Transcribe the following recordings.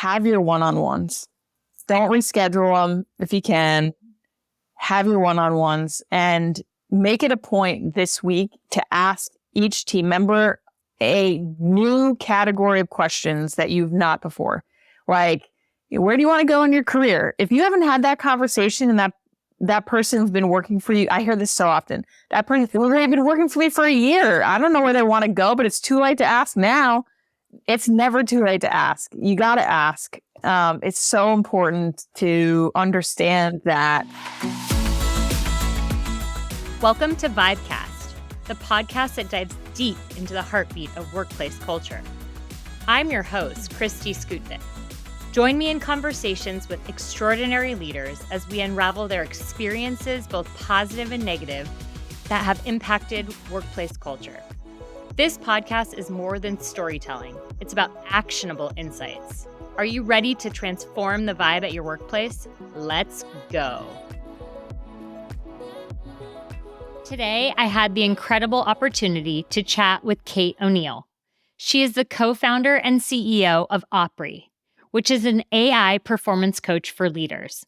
have your one-on-ones. Don't reschedule them if you can. Have your one-on-ones and make it a point this week to ask each team member a new category of questions that you've not before. Like, where do you want to go in your career? If you haven't had that conversation and that person's been working for you, I hear this so often. That person, well, they've been working for me for a year. I don't know where they want to go, but it's too late to ask now. It's never too late to ask. You got to ask. It's so important to understand that. Welcome to Vibecast, the podcast that dives deep into the heartbeat of workplace culture. I'm your host, Kristi. Join me in conversations with extraordinary leaders as we unravel their experiences, both positive and negative, that have impacted workplace culture. This podcast is more than storytelling. It's about actionable insights. Are you ready to transform the vibe at your workplace? Let's go. Today, I had the incredible opportunity to chat with Kate O'Neill. She is the co-founder and CEO of Opre, which is an AI performance coach for leaders.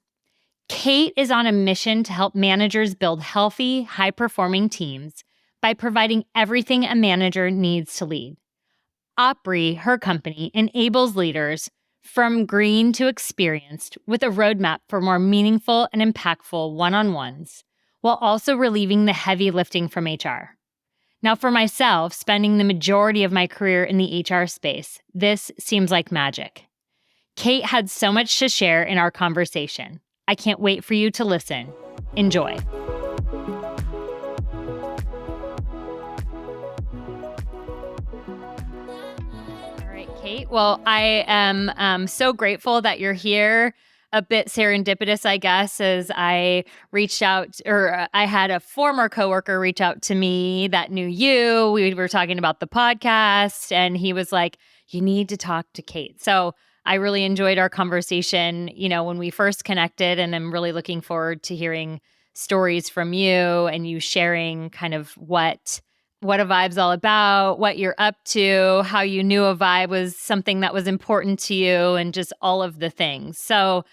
Kate is on a mission to help managers build healthy, high-performing teams by providing everything a manager needs to lead. Opre, her company, enables leaders from green to experienced with a roadmap for more meaningful and impactful one-on-ones, while also relieving the heavy lifting from HR. Now, for myself, spending the majority of my career in the HR space, this seems like magic. Kate had so much to share in our conversation. I can't wait for you to listen. Enjoy. All right, Kate. Well, I am so grateful that you're here. A bit serendipitous, I guess, as I reached out, or I had a former coworker reach out to me that knew you. We were talking about the podcast, and he was like, you need to talk to Kate. So I really enjoyed our conversation, when we first connected, and I'm really looking forward to hearing stories from you and you sharing kind of what a vibe's all about, what you're up to, how you knew a vibe was something that was important to you, and just all of the things. So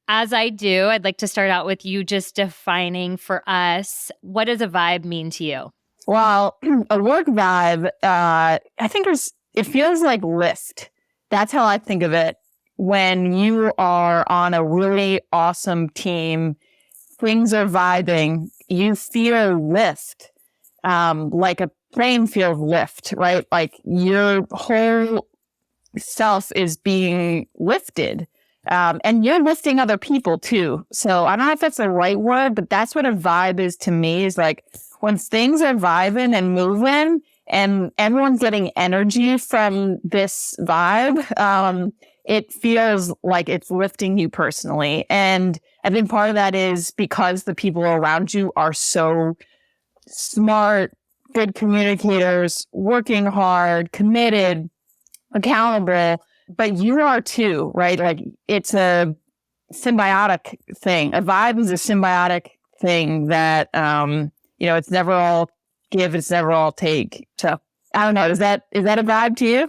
as I do, I'd like to start out with you just defining for us, what does a vibe mean to you? Well, a work vibe, I think it feels like lift. That's how I think of it. When you are on a really awesome team, things are vibing, you feel lift, like a plane feels lift, right? Like your whole self is being lifted. And you're lifting other people too. So I don't know if that's the right word, but that's what a vibe is to me, is like when things are vibing and moving and everyone's getting energy from this vibe, it feels like it's lifting you personally. And I think part of that is because the people around you are so smart, good communicators, working hard, committed, accountable. But you are too, right? Like it's a symbiotic thing. A vibe is a symbiotic thing that, it's never all give, it's never all take. So I don't know. Is that a vibe to you?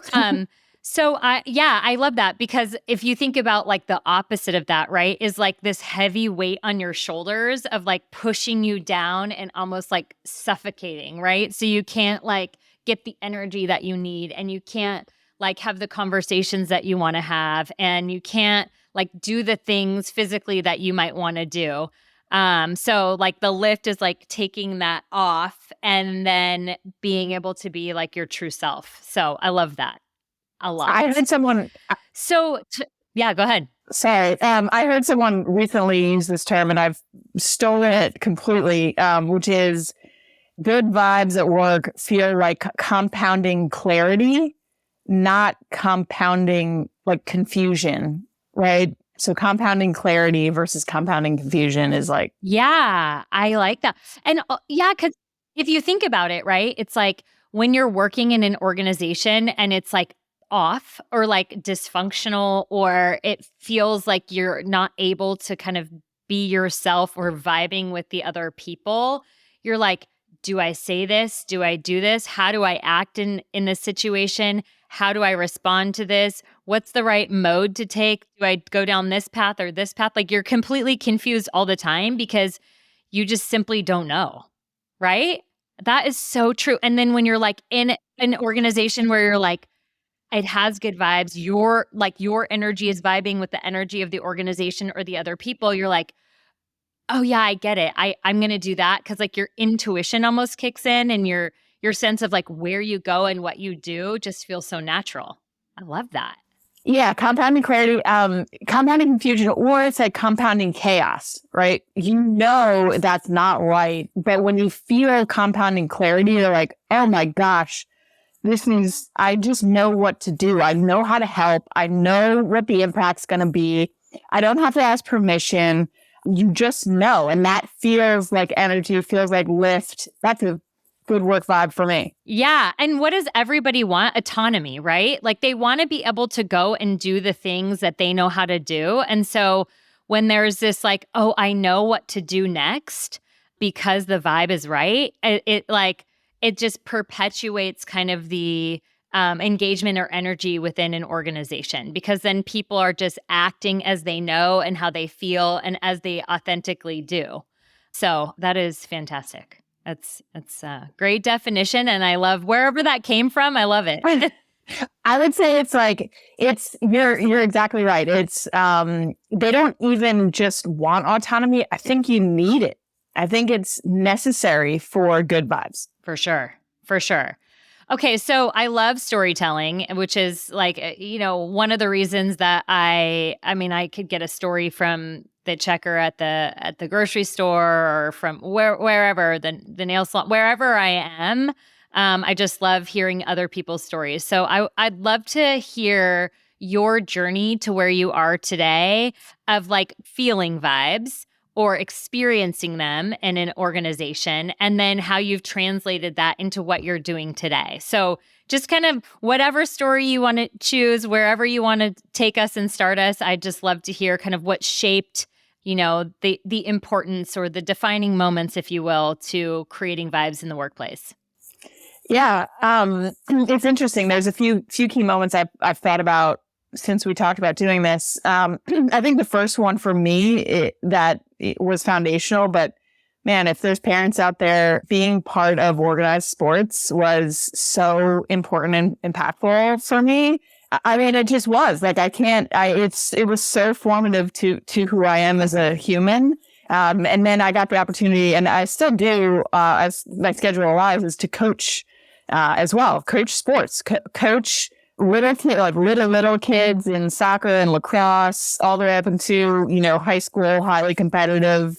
I love that, because if you think about like the opposite of that, right, is like this heavy weight on your shoulders of like pushing you down and almost like suffocating, right? So you can't like get the energy that you need, and you can't like have the conversations that you want to have, and you can't like do the things physically that you might want to do. So like the lift is like taking that off and then being able to be like your true self. So I love that a lot. I heard someone. Yeah, go ahead. Sorry. I heard someone recently use this term, and I've stolen it completely, which is good vibes at work feel like compounding clarity, not compounding like confusion, right? So compounding clarity versus compounding confusion is like... Yeah, I like that. And because if you think about it, right, it's like when you're working in an organization and it's like off or like dysfunctional, or it feels like you're not able to kind of be yourself or vibing with the other people, you're like do I say this? Do I do this? How do I act in this situation? How do I respond to this? What's the right mode to take? Do I go down this path or this path? Like you're completely confused all the time because you just simply don't know, right? That is so true. And then when you're like in an organization where you're like, it has good vibes, your energy is vibing with the energy of the organization or the other people, you're like, oh yeah, I get it. I'm going to do that because like your intuition almost kicks in and your sense of like where you go and what you do just feels so natural. I love that. Yeah, compounding clarity, compounding confusion, or it's like compounding chaos, right? You know that's not right. But when you feel compounding clarity, you're like, oh my gosh, I just know what to do. I know how to help. I know what the impact's going to be. I don't have to ask permission. You just know. And that feels like energy, feels like lift. That's a good work vibe for me. Yeah. And what does everybody want? Autonomy, right? Like they want to be able to go and do the things that they know how to do. And so when there's this like, oh, I know what to do next because the vibe is right, it just perpetuates kind of the engagement or energy within an organization because then people are just acting as they know and how they feel and as they authentically do. So that is fantastic. That's a great definition. And I love wherever that came from. I love it. I would say you're exactly right. It's, they don't even just want autonomy. I think you need it. I think it's necessary for good vibes. For sure. For sure. Okay. So I love storytelling, which is like, one of the reasons that I could get a story from the checker at the grocery store or from wherever the nail salon, wherever I am. I just love hearing other people's stories. So I'd love to hear your journey to where you are today of like feeling vibes or experiencing them in an organization, and then how you've translated that into what you're doing today. So just kind of whatever story you want to choose, wherever you want to take us and start us, I'd just love to hear kind of what shaped, the importance or the defining moments, if you will, to creating vibes in the workplace. Yeah. It's interesting. There's a few key moments I've thought about since we talked about doing this. I think the first one for me, it was foundational, but man, if there's parents out there, being part of organized sports was so important and impactful for me. I mean, it just was like, it was so formative to who I am as a human. And then I got the opportunity, and I still do, as my schedule allows, is to coach, as well, coach sports, coach little kids in soccer and lacrosse, all the way up into, high school, highly competitive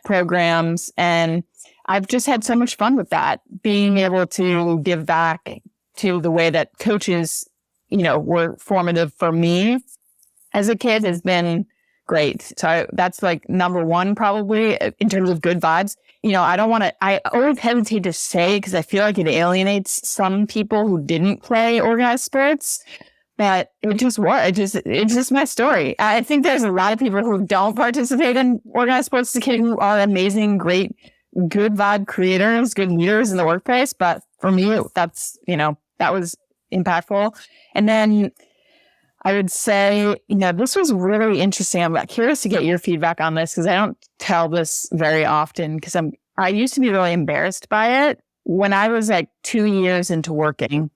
programs. And I've just had so much fun with that, being able to give back to the way that coaches, were formative for me as a kid has been great. So that's like number one, probably in terms of good vibes. I always hesitate to say, because I feel like it alienates some people who didn't play organized sports, but it's just my story. I think there's a lot of people who don't participate in organized sports who are amazing, great, good vibe creators, good leaders in the workplace. But for me, that was impactful. And then I would say, this was really interesting. I'm curious to get your feedback on this because I don't tell this very often because I used to be really embarrassed by it. When I was like 2 years into working,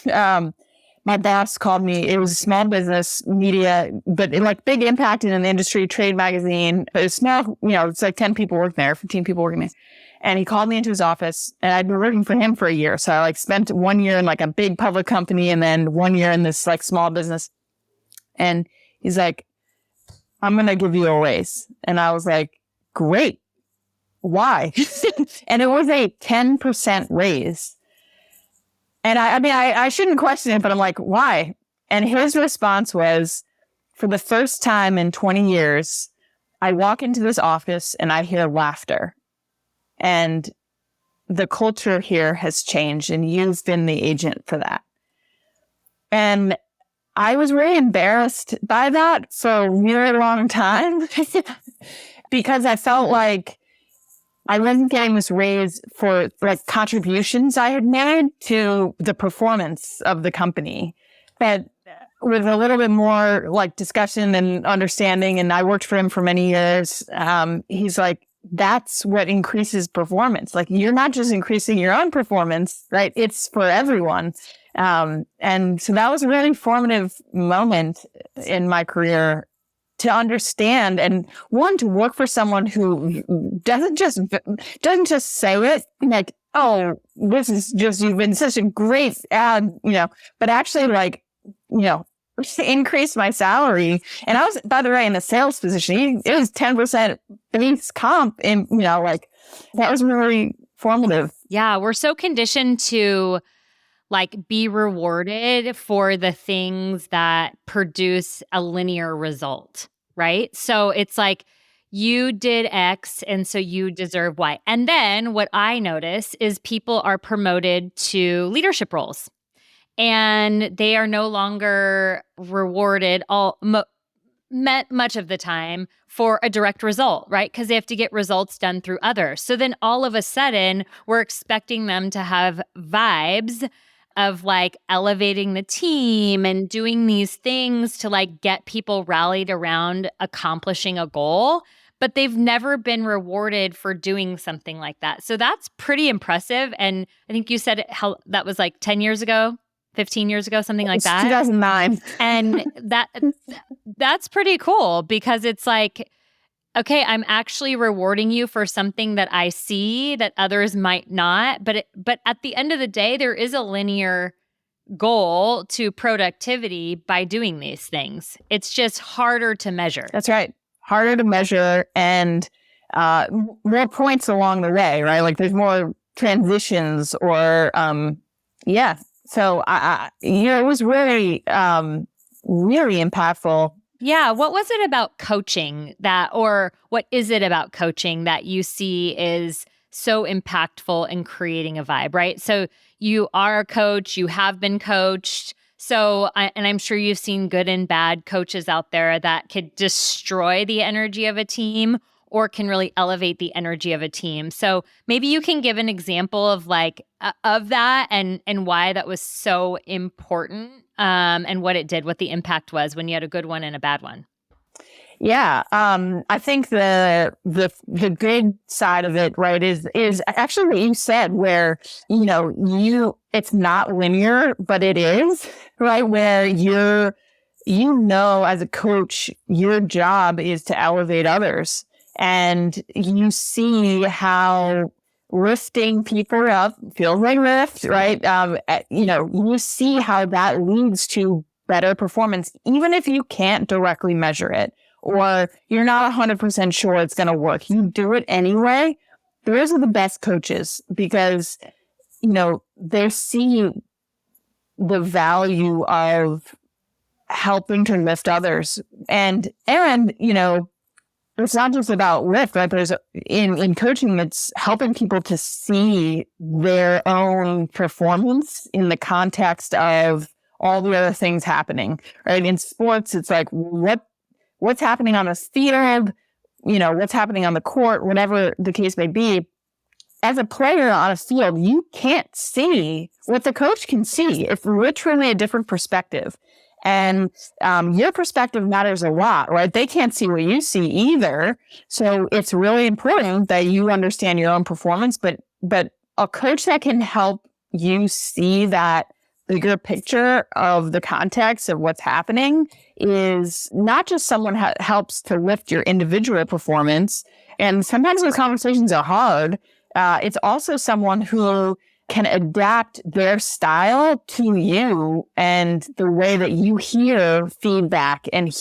my boss called me. It was a small business media, but big impact in an industry, trade magazine. But it's small, it's like 10 people working there, 15 people working there. And he called me into his office, and I'd been working for him for a year. So I spent 1 year in a big public company and then 1 year in this small business. And he's like, I'm going to give you a raise. And I was like, great. Why? And it was a 10% raise. And I shouldn't question it, but I'm like, why? And his response was, for the first time in 20 years, I walk into this office and I hear laughter. And the culture here has changed, and you've been the agent for that. And I was really embarrassed by that for a really long time because I felt like I wasn't getting this raise for like contributions I had made to the performance of the company. But with a little bit more like discussion and understanding, and I worked for him for many years, he's like, that's what increases performance. Like, you're not just increasing your own performance, right? It's for everyone. And so that was a really formative moment in my career to understand, and one, to work for someone who doesn't just say it like, oh, this is just, you've been such a great ad, but actually like, increase my salary. And I was, by the way, in a sales position. It was 10% base comp, and like, that was really formative. Yeah, we're so conditioned to like be rewarded for the things that produce a linear result, right? So it's like, you did X and so you deserve Y. And then what I notice is people are promoted to leadership roles, and they are no longer rewarded much of the time for a direct result, right? Because they have to get results done through others. So then all of a sudden, we're expecting them to have vibes of like elevating the team and doing these things to like get people rallied around accomplishing a goal, but they've never been rewarded for doing something like that. So that's pretty impressive. And I think you said how that was like 10 years ago, 15 years ago, something like that. 2009. And that's pretty cool, because it's like, okay, I'm actually rewarding you for something that I see that others might not. But at the end of the day, there is a linear goal to productivity by doing these things. It's just harder to measure. That's right. Harder to measure, and more points along the way, right? Like, there's more transitions or, So it was really, really impactful. Yeah. What was it about coaching or what is it about coaching that you see is so impactful in creating a vibe, right? So you are a coach, you have been coached. So, and I'm sure you've seen good and bad coaches out there that could destroy the energy of a team or can really elevate the energy of a team. So maybe you can give an example of of that and why that was so important, and what it did, what the impact was when you had a good one and a bad one. Yeah. I think the good side of it, right, is actually what you said, where, it's not linear, but it is, right? Where as a coach, your job is to elevate others. And you see how lifting people up feels like lift, right? You see how that leads to better performance, even if you can't directly measure it, or you're not 100% sure it's going to work. You do it anyway. Those are the best coaches, because, they see the value of helping to lift others. And it's not just about lift, right? There's in coaching, it's helping people to see their own performance in the context of all the other things happening, right? In sports, it's like, what's happening on the field, what's happening on the court, whatever the case may be. As a player on a field, you can't see what the coach can see. It's literally a different perspective. And your perspective matters a lot, right? They can't see what you see either. So it's really important that you understand your own performance, but a coach that can help you see that bigger picture of the context of what's happening is not just someone helps to lift your individual performance. And sometimes those conversations are hard. It's also someone who can adapt their style to you and the way that you hear feedback and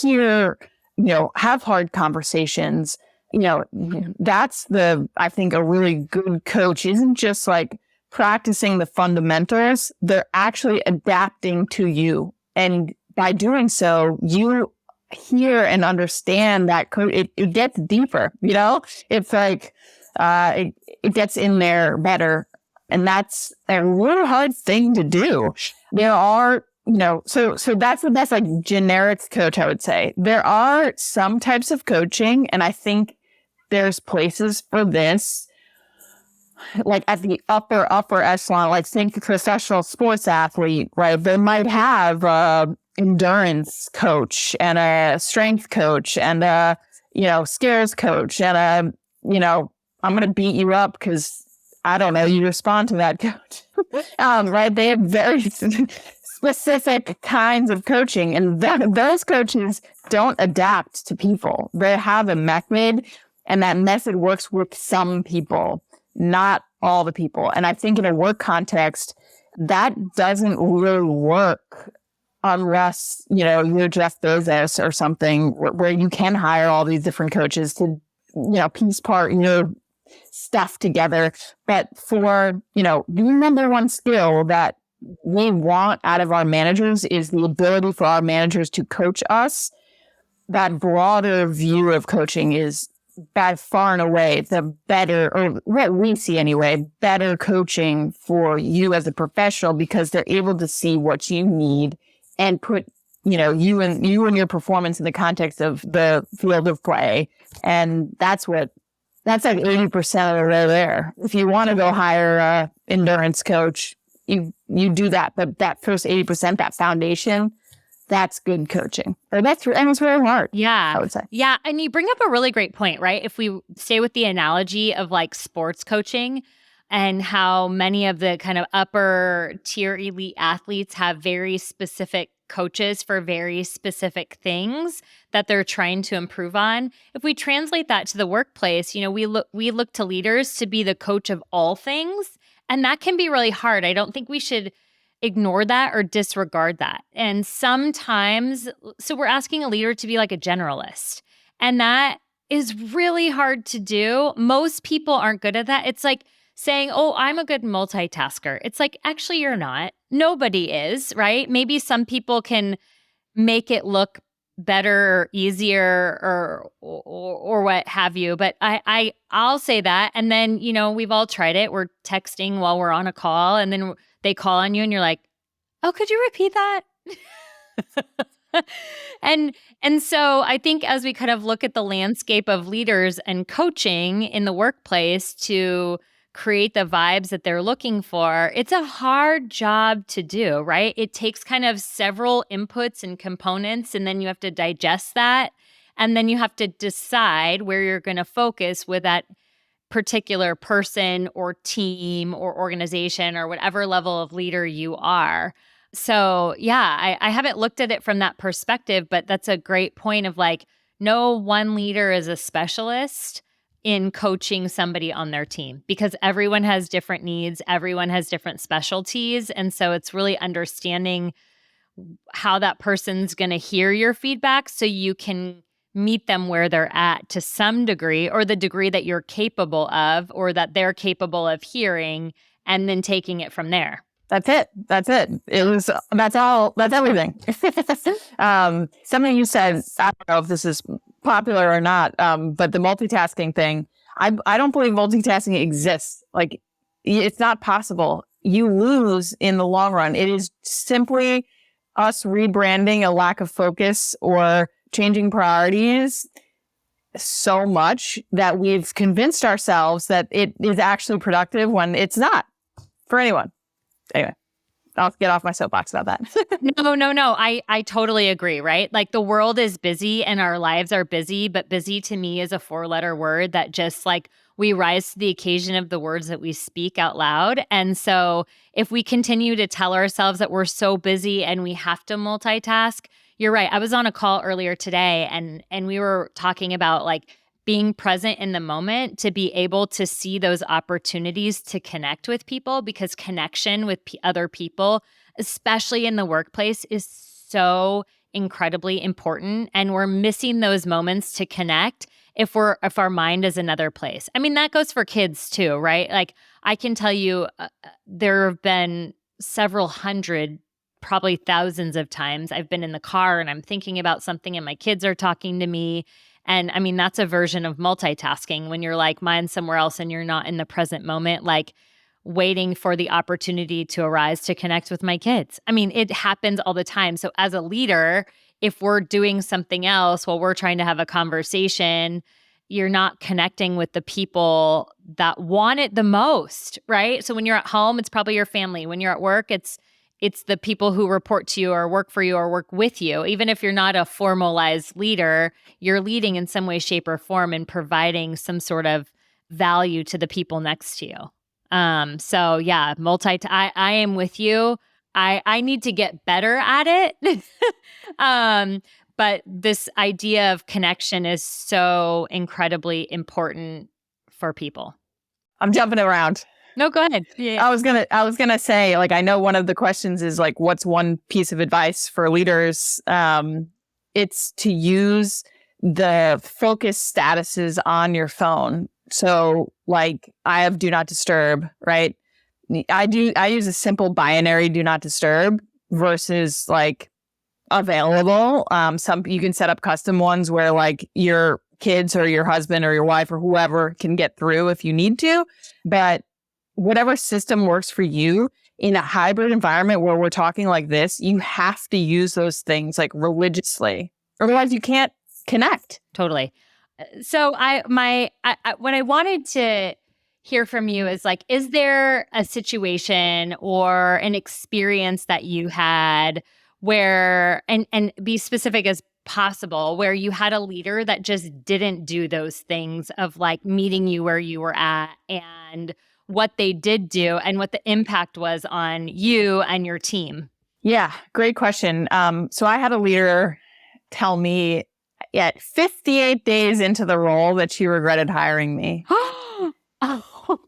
have hard conversations. That's I think a really good coach isn't just like practicing the fundamentals. They're actually adapting to you. And by doing so, you hear and understand that it gets deeper, it's like, it gets in there better. And that's a really hard thing to do. There are, so that's the best, like, generic coach, I would say. There are some types of coaching, and I think there's places for this, like at the upper echelon, like think professional sports athlete, right? They might have a endurance coach and a strength coach and a, scares coach and I'm going to beat you up because I don't know, you respond to that coach. Right? They have very specific kinds of coaching, and those coaches don't adapt to people. They have a method, and that method works with some people, not all the people. And I think in a work context, that doesn't really work unless, you're Jeff Bezos or something where you can hire all these different coaches to, piece part, stuff together. But for, the number one skill that we want out of our managers is the ability for our managers to coach us. That broader view of coaching is by far and away the better, or what we see anyway, better coaching for you as a professional, because they're able to see what you need and put, you and your performance in the context of the field of play. And that's like 80% of it right there. If you want to go hire a endurance coach, you do that. But that first 80%, that foundation, that's good coaching. And it's very hard. Yeah. I would say. Yeah. And you bring up a really great point, right? If we stay with the analogy of like sports coaching and how many of the kind of upper tier elite athletes have very specific coaches for very specific things that they're trying to improve on. If we translate that to the workplace, we look to leaders to be the coach of all things, and that can be really hard. I don't think we should ignore that or disregard that. And sometimes, so we're asking a leader to be like a generalist, and that is really hard to do. Most people aren't good at that. It's like saying, oh, I'm a good multitasker. It's like, actually, you're not. Nobody is, right? Maybe some people can make it look better or easier or what have you. But I'll say that. And then, we've all tried it. We're texting while we're on a call, and then they call on you and you're like, oh, could you repeat that? And so I think as we kind of look at the landscape of leaders and coaching in the workplace to create the vibes that they're looking for, it's a hard job to do, right? It takes kind of several inputs and components, and then you have to digest that. And then you have to decide where you're going to focus with that particular person or team or organization or whatever level of leader you are. So yeah, I haven't looked at it from that perspective, but that's a great point of like, no one leader is a specialist in coaching somebody on their team, because everyone has different needs, everyone has different specialties. And so it's really understanding how that person's going to hear your feedback so you can meet them where they're at to some degree, or the degree that you're capable of or that they're capable of hearing, and then taking it from there. That's it. That's everything. Something you said, I don't know if this is popular or not, but the multitasking thing, I don't believe multitasking exists. Like, it's not possible. You lose in the long run. It is simply us rebranding a lack of focus or changing priorities so much that we've convinced ourselves that it is actually productive when it's not for anyone. Anyway, I'll get off my soapbox about that. No. I totally agree, right? Like, the world is busy and our lives are busy, but busy to me is a 4-letter word that just like we rise to the occasion of the words that we speak out loud. And so if we continue to tell ourselves that we're so busy and we have to multitask, you're right. I was on a call earlier today and we were talking about like being present in the moment to be able to see those opportunities to connect with people, because connection with other people, especially in the workplace, is so incredibly important. And we're missing those moments to connect if our mind is another place. I mean, that goes for kids too, right? Like, I can tell you there have been several hundred, probably thousands of times I've been in the car and I'm thinking about something and my kids are talking to me. And I mean, that's a version of multitasking when you're like mind's somewhere else and you're not in the present moment, like waiting for the opportunity to arise to connect with my kids. I mean, it happens all the time. So as a leader, if we're doing something else while we're trying to have a conversation, you're not connecting with the people that want it the most, right? So when you're at home, it's probably your family. When you're at work, it's the people who report to you or work for you or work with you. Even if you're not a formalized leader, you're leading in some way, shape, or form and providing some sort of value to the people next to you. So yeah, I am with you. I need to get better at it. But this idea of connection is so incredibly important for people. I'm jumping around. No, go ahead. Yeah. I was gonna say, like, I know one of the questions is like, what's one piece of advice for leaders? It's to use the focus statuses on your phone. So like, I have do not disturb, right? I use a simple binary do not disturb versus like available. You can set up custom ones where like your kids or your husband or your wife or whoever can get through if you need to. But whatever system works for you in a hybrid environment where we're talking like this, you have to use those things like religiously. Otherwise you can't connect. Totally. So what I wanted to hear from you is like, is there a situation or an experience that you had where, and be specific as possible, where you had a leader that just didn't do those things of like meeting you where you were at and what they did do and what the impact was on you and your team? Yeah, great question. So I had a leader tell me at 58 days into the role that she regretted hiring me.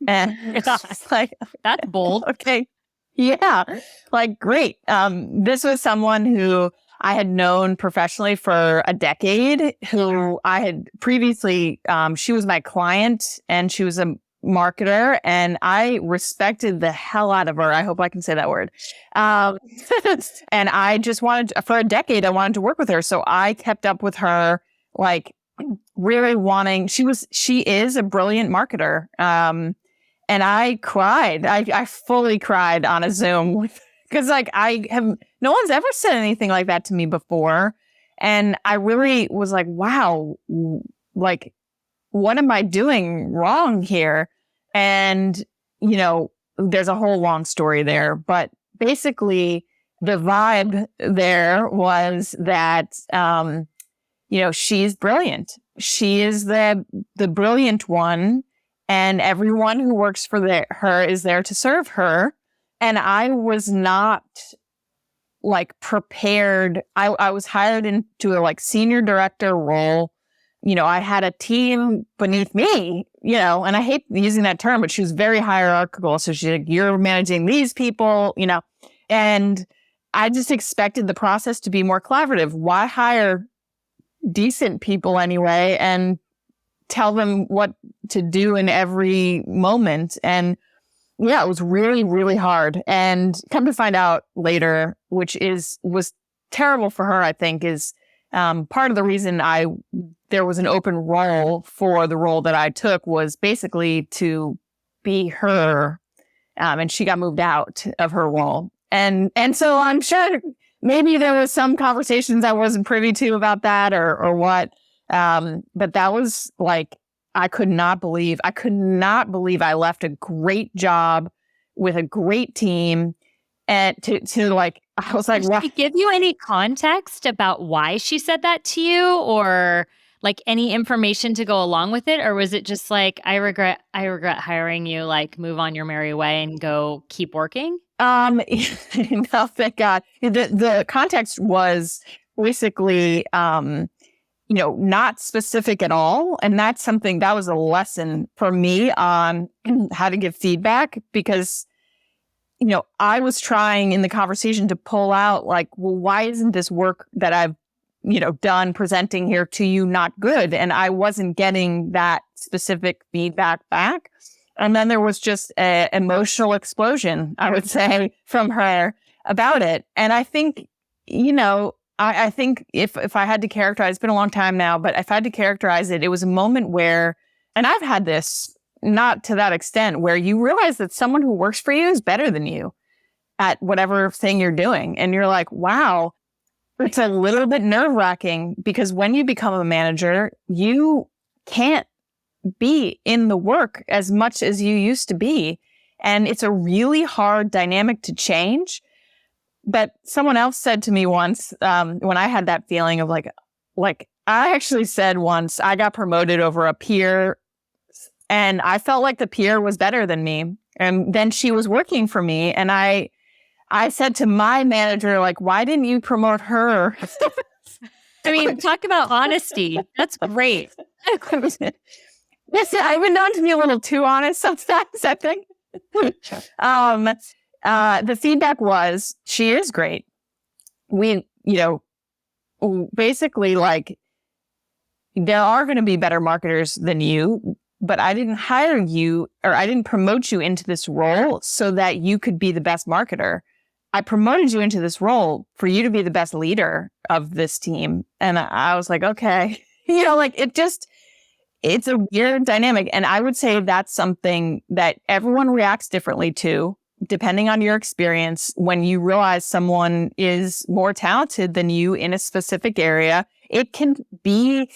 And it's like, that's bold. Okay. Yeah. Like, great. This was someone who I had known professionally for a decade, who I had previously, she was my client and she was a marketer and I respected the hell out of her. I hope I can say that word. And I just for a decade, I wanted to work with her. So I kept up with her, like really wanting, she is a brilliant marketer. And I cried. I fully cried on a Zoom because like no one's ever said anything like that to me before. And I really was like, wow, like, what am I doing wrong here? And, there's a whole long story there, but basically the vibe there was that, she's brilliant. She is the brilliant one. And everyone who works for her is there to serve her. And I was not like prepared. I was hired into a like senior director role. I had a team beneath me, and I hate using that term, but she was very hierarchical. So she's like, you're managing these people, and I just expected the process to be more collaborative. Why hire decent people anyway and tell them what to do in every moment? And yeah, it was really, really hard. And come to find out later, which was terrible for her, I think, is part of the reason there was an open role for the role that I took was basically to be her. And she got moved out of her role. And so I'm sure maybe there was some conversations I wasn't privy to about that or what. But that was like, I could not believe I left a great job with a great team and to like, I was like, did she give you any context about why she said that to you or like any information to go along with it? Or was it just like, I regret hiring you, like move on your merry way and go keep working? No, thank God. The context was basically, not specific at all. And that's something that was a lesson for me on how to give feedback because, I was trying in the conversation to pull out like, well, why isn't this work that I've, done presenting here to you not good? And I wasn't getting that specific feedback back. And then there was just an emotional explosion, I would say, from her about it. And I think, I think if I had to characterize, it's been a long time now, but if I had to characterize it, it was a moment where, and I've had this not to that extent, where you realize that someone who works for you is better than you at whatever thing you're doing. And you're like, wow, it's a little bit nerve wracking because when you become a manager, you can't be in the work as much as you used to be. And it's a really hard dynamic to change. But someone else said to me once, when I had that feeling of like I actually said once, I got promoted over a peer and I felt like the peer was better than me. And then she was working for me. And I said to my manager, like, why didn't you promote her? I mean, talk about honesty. That's great. Yes, I've been known to be a little too honest sometimes, I think. The feedback was, she is great. We, basically, like, there are going to be better marketers than you, but I didn't hire you or I didn't promote you into this role so that you could be the best marketer. I promoted you into this role for you to be the best leader of this team. And I was like, okay, it's a weird dynamic. And I would say that's something that everyone reacts differently to, depending on your experience. When you realize someone is more talented than you in a specific area, it can be,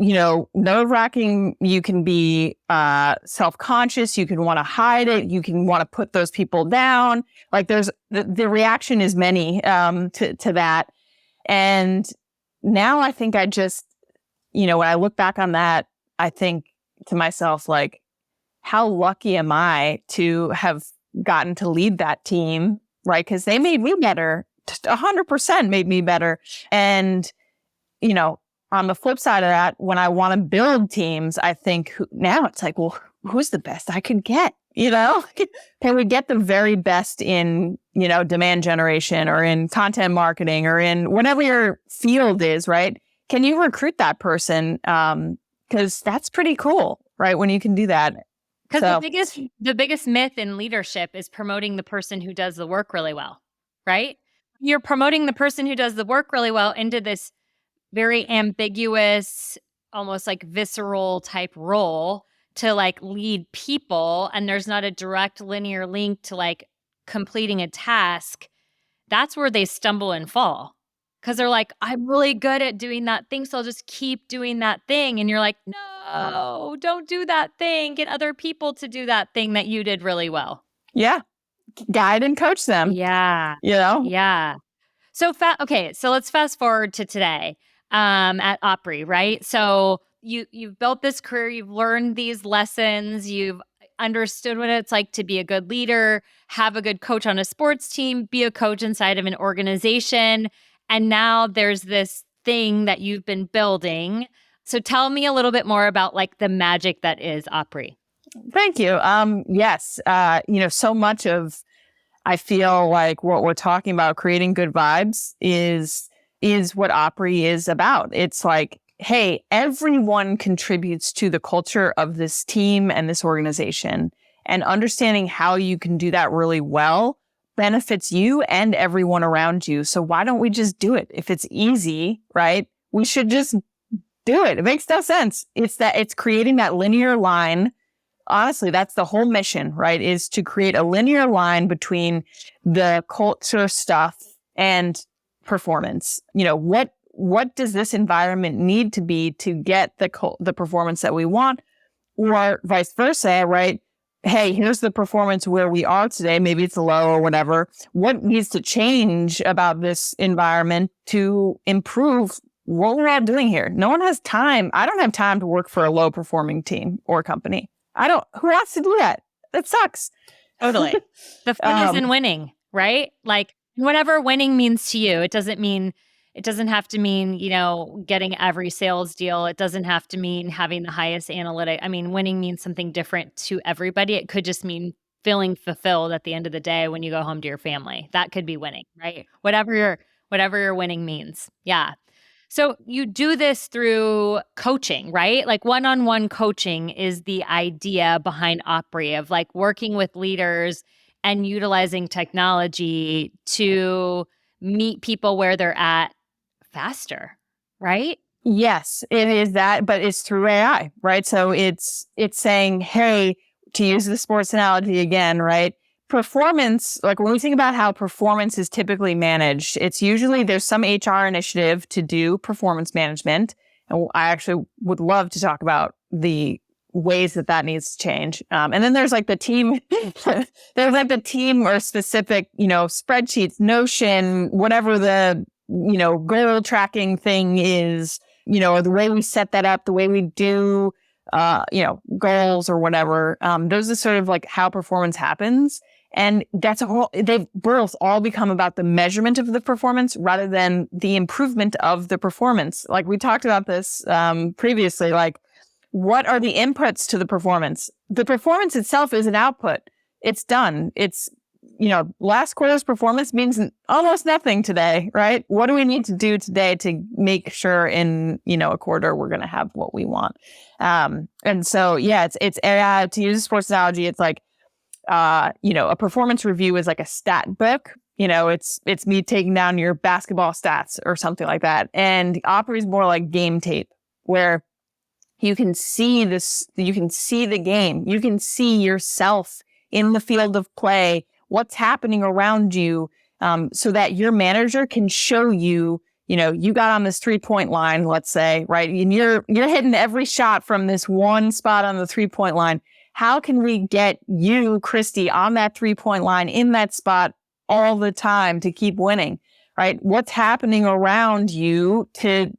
nerve-wracking. You can be self-conscious. You can want to hide it. You can want to put those people down. Like there's the reaction is many to that. And now I think I just, when I look back on that, I think to myself, like, how lucky am I to have gotten to lead that team, right? Because they made me better, 100% made me better. And, on the flip side of that, when I want to build teams, I think now it's like, well, who's the best I could get? Can we get the very best in, demand generation or in content marketing or in whatever your field is, right? Can you recruit that person? Because that's pretty cool, right? When you can do that. Because the biggest myth in leadership is promoting the person who does the work really well, right? You're promoting the person who does the work really well into this very ambiguous, almost like visceral type role to like lead people. And there's not a direct linear link to like completing a task. That's where they stumble and fall. Because they're like, I'm really good at doing that thing, so I'll just keep doing that thing. And you're like, no, don't do that thing. Get other people to do that thing that you did really well. Yeah. Guide and coach them. Yeah. Yeah. So, so let's fast forward to today at Opre, right? So you've built this career, you've learned these lessons, you've understood what it's like to be a good leader, have a good coach on a sports team, be a coach inside of an organization. And now there's this thing that you've been building. So tell me a little bit more about like the magic that is Opre. Thank you. Yes. So much of, I feel like what we're talking about, creating good vibes, is what Opre is about. It's like, hey, everyone contributes to the culture of this team and this organization, and understanding how you can do that really well benefits you and everyone around you. So why don't we just do it? If it's easy, right? We should just do it. It makes no sense. It's creating that linear line. Honestly, that's the whole mission, right? Is to create a linear line between the culture stuff and performance. What does this environment need to be to get the performance that we want, or vice versa, right? Hey, here's the performance where we are today. Maybe it's low or whatever. What needs to change about this environment to improve what we're all doing here? No one has time. I don't have time to work for a low performing team or company. Who has to do that? That sucks. Totally. The fun is in winning, right? Like whatever winning means to you. It doesn't have to mean, getting every sales deal. It doesn't have to mean having the highest analytic. I mean, winning means something different to everybody. It could just mean feeling fulfilled at the end of the day when you go home to your family. That could be winning, right? Whatever your winning means. Yeah. So you do this through coaching, right? Like one-on-one coaching is the idea behind Opre, of like working with leaders and utilizing technology to meet people where they're at faster, right? Yes, it is that, but it's through AI, right? So it's saying, hey, to use the sports analogy again, right? Performance, like when we think about how performance is typically managed, it's usually there's some HR initiative to do performance management, And I actually would love to talk about the ways that needs to change. And then there's like the team, there's like the team or specific, spreadsheets, Notion, whatever the, goal tracking thing is, or the way we set that up, the way we do, goals or whatever. Those are sort of like how performance happens. And they've both all become about the measurement of the performance rather than the improvement of the performance. Like we talked about this, previously, like what are the inputs to the performance? The performance itself is an output. It's done. It's, last quarter's performance means almost nothing today, right? What do we need to do today to make sure in, a quarter we're going to have what we want? And so, yeah, it's to use a sports analogy, it's like, a performance review is like a stat book. It's me taking down your basketball stats or something like that. And Opry is more like game tape, where you can see you can see the game. You can see yourself in the field of play, what's happening around you, so that your manager can show you, you got on this 3-point line, let's say, right? And you're hitting every shot from this one spot on the 3-point line. How can we get you, Kristi, on that 3-point line in that spot all the time to keep winning, right? What's happening around you to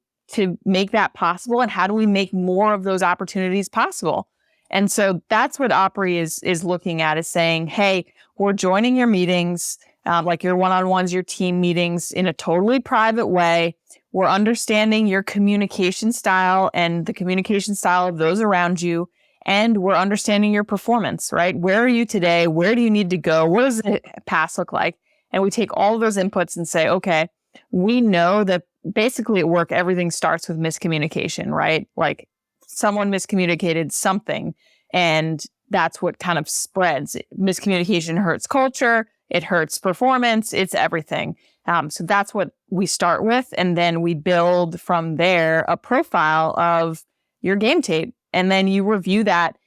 make that possible? And how do we make more of those opportunities possible? And so that's what Opry is looking at, is saying, hey, we're joining your meetings, like your one-on-ones, your team meetings, in a totally private way. We're understanding your communication style and the communication style of those around you. And we're understanding your performance, right? Where are you today? Where do you need to go? What does the past look like? And we take all of those inputs and say, okay, we know that basically at work, everything starts with miscommunication, right? Like someone miscommunicated something, and that's what kind of spreads. Miscommunication hurts culture. It hurts performance. It's everything. So that's what we start with. And then we build from there a profile of your game tape. And then you review that.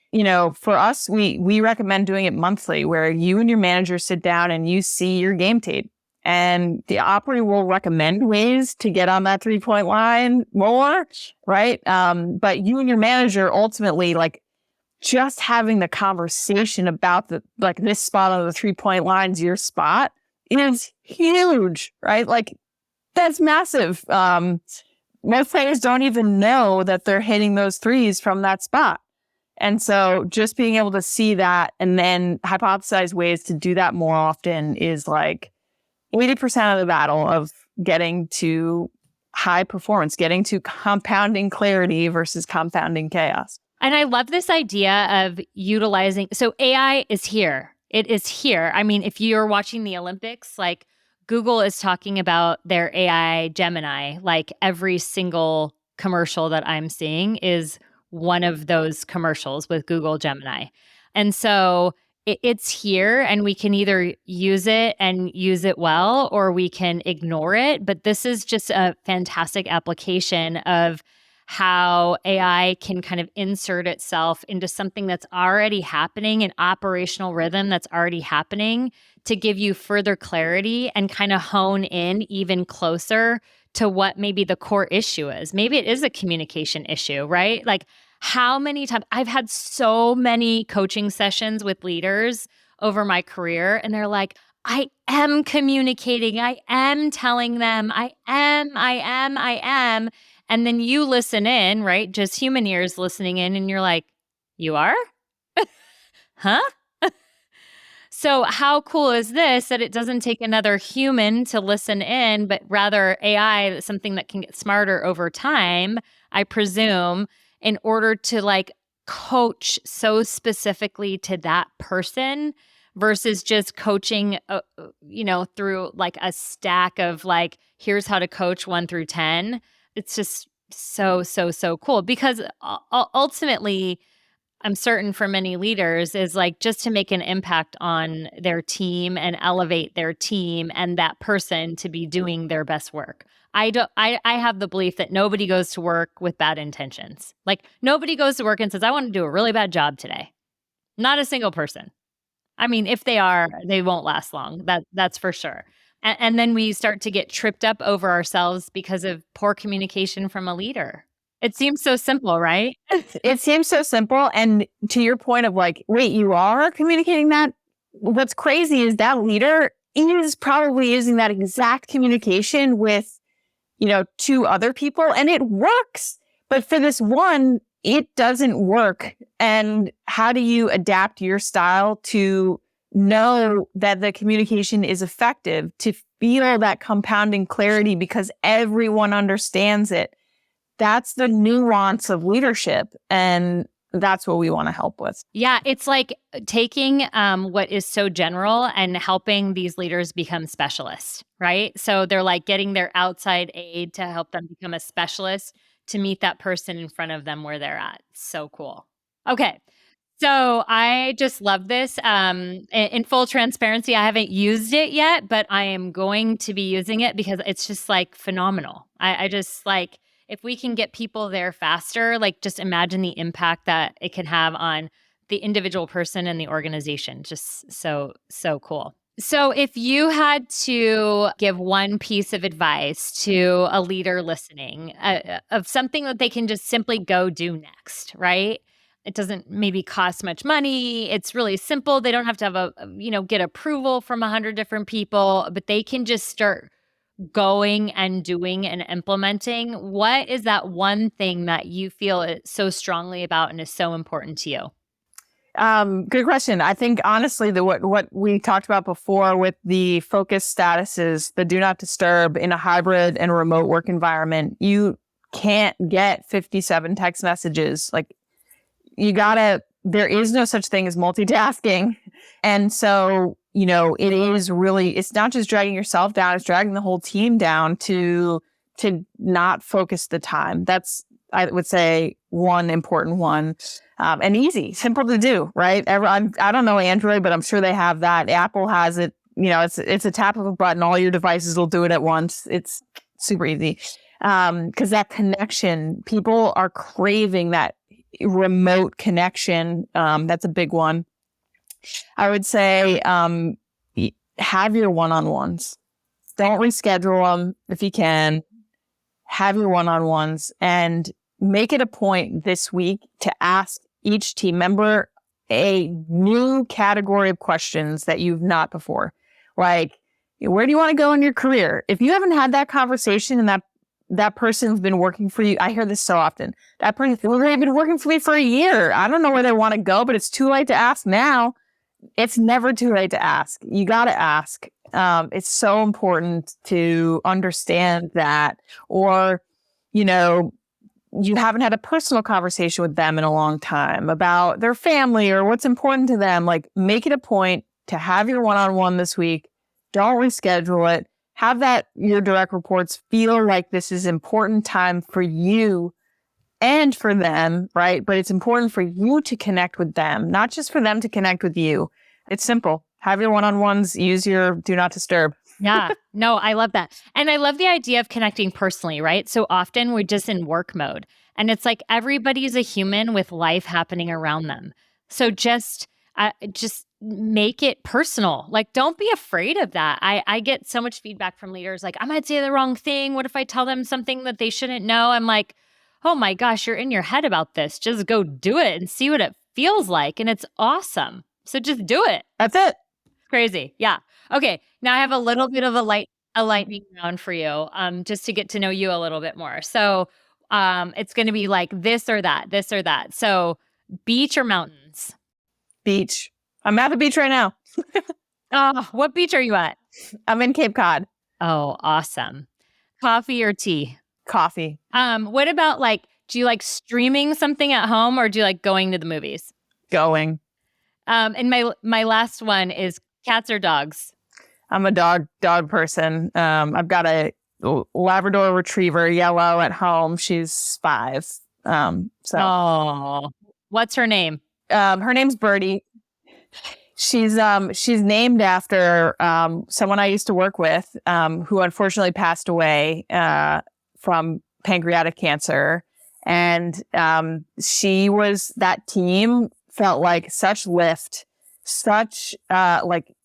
For us, we recommend doing it monthly, where you and your manager sit down and you see your game tape. And the Opry will recommend ways to get on that 3-point line more, right? But you and your manager ultimately, like, just having the conversation about this spot on the 3-point line's your spot is huge, right? Like, that's massive. Most players don't even know that they're hitting those threes from that spot. And so just being able to see that and then hypothesize ways to do that more often is like 80% of the battle of getting to high performance, getting to compounding clarity versus compounding chaos. And I love this idea of utilizing. So AI is here. It is here. I mean, if you're watching the Olympics, like Google is talking about their AI Gemini, like every single commercial that I'm seeing is one of those commercials with Google Gemini. And so it's here, and we can either use it and use it well, or we can ignore it. But this is just a fantastic application of how AI can kind of insert itself into something that's already happening, an operational rhythm that's already happening, to give you further clarity and kind of hone in even closer to what maybe the core issue is. Maybe it is a communication issue, right? Like, how many times I've had so many coaching sessions with leaders over my career, and they're like, I am communicating. I am telling them. I am. And then you listen in, right? Just human ears listening in, and you're like, you are? Huh? So how cool is this that it doesn't take another human to listen in, but rather AI, something that can get smarter over time, I presume, in order to like coach so specifically to that person versus just coaching, through like a stack of like, here's how to coach 1 through 10. It's just so cool, because ultimately, I'm certain for many leaders is like just to make an impact on their team and elevate their team and that person to be doing their best work. I have the belief that nobody goes to work with bad intentions. Like, nobody goes to work and says, I want to do a really bad job today. Not a single person. I mean, if they are, they won't last long. That's for sure. And then we start to get tripped up over ourselves because of poor communication from a leader. It seems so simple, right? It seems so simple. And to your point of like, wait, you are communicating that? What's crazy is that leader is probably using that exact communication with, two other people, and it works. But for this one, it doesn't work. And how do you adapt your style to know that the communication is effective, to feel that compounding clarity because everyone understands it? That's the nuance of leadership. And that's what we want to help with. Yeah, it's like taking what is so general and helping these leaders become specialists, right? So they're like getting their outside aid to help them become a specialist to meet that person in front of them where they're at. So cool. Okay. So I just love this. In full transparency, I haven't used it yet, but I am going to be using it because it's just like phenomenal. I just like, if we can get people there faster, like just imagine the impact that it can have on the individual person and the organization. Just so cool. So if you had to give one piece of advice to a leader listening of something that they can just simply go do next, right? It doesn't maybe cost much money. It's really simple. They don't have to have get approval from 100 different people, but they can just start going and doing and implementing. What is that one thing that you feel so strongly about and is so important to you? Good question. I think honestly, what we talked about before with the focus statuses, the do not disturb in a hybrid and remote work environment, you can't get 57 text messages. Like there is no such thing as multitasking. And so, it is really, it's not just dragging yourself down, it's dragging the whole team down to not focus the time. That's, I would say, one important one. And easy, simple to do, right? I don't know Android, but I'm sure they have that. Apple has it. It's a tap of a button. All your devices will do it at once. It's super easy. Because that connection, people are craving that remote connection. That's a big one. I would say have your one-on-ones. Don't reschedule them if you can. Have your one-on-ones and make it a point this week to ask each team member a new category of questions that you've not before. Like, where do you want to go in your career? If you haven't had that conversation and that person's been working for you, I hear this so often. That person, well, they've been working for me for a year. I don't know where they want to go, but it's too late to ask now. It's never too late to ask. You got to ask. It's so important to understand that. Or, you haven't had a personal conversation with them in a long time about their family or what's important to them. Like, make it a point to have your one-on-one this week. Don't reschedule it. Have your direct reports feel like this is important time for you and for them, right? But it's important for you to connect with them, not just for them to connect with you. It's simple. Have your one-on-ones, use your do not disturb. Yeah, no, I love that. And I love the idea of connecting personally, right? So often we're just in work mode and it's like everybody's a human with life happening around them. So just make it personal. Like, don't be afraid of that. I get so much feedback from leaders. Like, I might say the wrong thing. What if I tell them something that they shouldn't know? I'm like, oh my gosh, you're in your head about this. Just go do it and see what it feels like. And it's awesome. So just do it. That's it. Crazy. Yeah. Okay. Now I have a little bit of a lightning round for you, just to get to know you a little bit more. So, it's going to be like this or that, this or that. So, beach or mountains? Beach. I'm at the beach right now. Oh, what beach are you at? I'm in Cape Cod. Oh, awesome. Coffee or tea? Coffee. What about do you like streaming something at home or do you like going to the movies? Going. And my last one is cats or dogs? I'm a dog person. I've got a Labrador Retriever, yellow, at home. She's 5. Oh, what's her name? Her name's Birdie. She's named after someone I used to work with, who unfortunately passed away from pancreatic cancer, and that team felt like such lift such,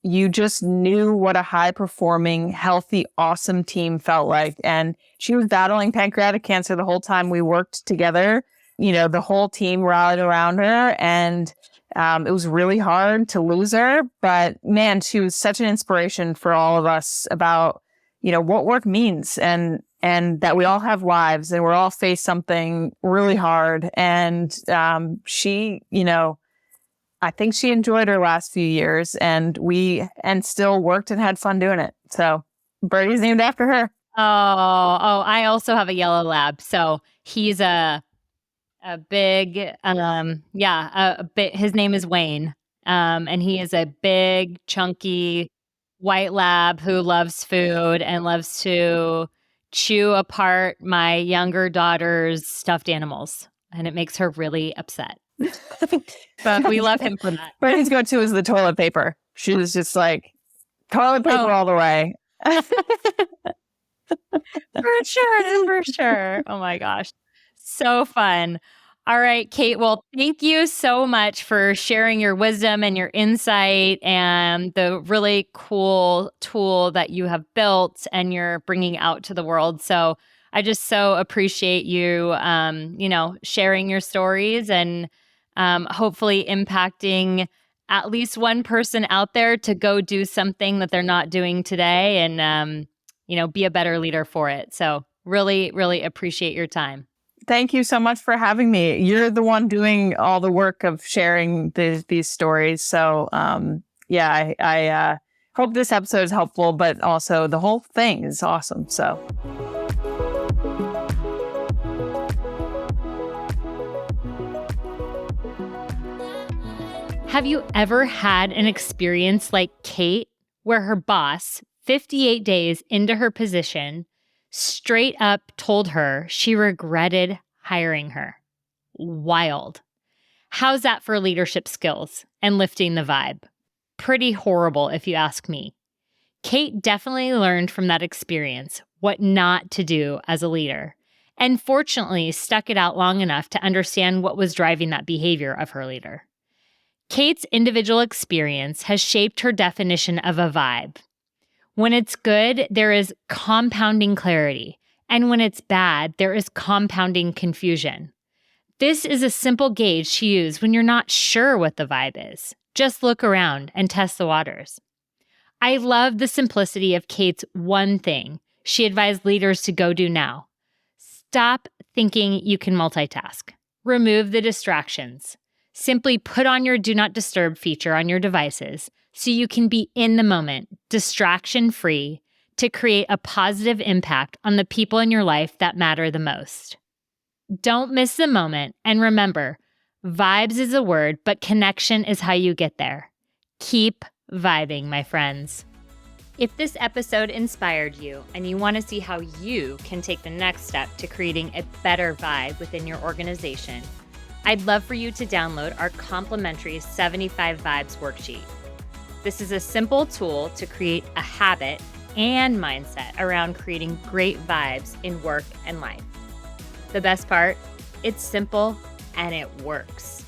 you just knew what a high performing, healthy, awesome team felt like. And she was battling pancreatic cancer the whole time we worked together. The whole team rallied around her, and it was really hard to lose her. But man, she was such an inspiration for all of us about, what work means, and that we all have lives and we're all face something really hard. And she, I think she enjoyed her last few years, and still worked and had fun doing it. So Birdie's named after her. Oh, I also have a yellow lab. So he's a big, his name is Wayne. And he is a big, chunky white lab who loves food and loves to chew apart my younger daughter's stuffed animals. And it makes her really upset. But we love him for that. Birdie's go-to is the toilet paper. She was just like, toilet paper all the way. For sure. Oh my gosh. So fun. All right, Kate. Well, thank you so much for sharing your wisdom and your insight and the really cool tool that you have built and you're bringing out to the world. So I just so appreciate you, sharing your stories and hopefully impacting at least one person out there to go do something that they're not doing today and, be a better leader for it. So really, really appreciate your time. Thank you so much for having me. You're the one doing all the work of sharing these stories. So, I hope this episode is helpful, but also the whole thing is awesome. So. Have you ever had an experience like Kate, where her boss, 58 days into her position, straight up told her she regretted hiring her? Wild. How's that for leadership skills and lifting the vibe? Pretty horrible, if you ask me. Kate definitely learned from that experience what not to do as a leader, and fortunately stuck it out long enough to understand what was driving that behavior of her leader. Kate's individual experience has shaped her definition of a vibe. When it's good, there is compounding clarity, and when it's bad, there is compounding confusion. This is a simple gauge to use when you're not sure what the vibe is. Just look around and test the waters. I love the simplicity of Kate's one thing she advised leaders to go do now. Stop thinking you can multitask. Remove the distractions. Simply put on your Do Not Disturb feature on your devices so you can be in the moment, distraction-free, to create a positive impact on the people in your life that matter the most. Don't miss the moment, and remember, vibes is a word, but connection is how you get there. Keep vibing, my friends. If this episode inspired you and you want to see how you can take the next step to creating a better vibe within your organization, I'd love for you to download our complimentary 75 Vibes worksheet. This is a simple tool to create a habit and mindset around creating great vibes in work and life. The best part, it's simple and it works.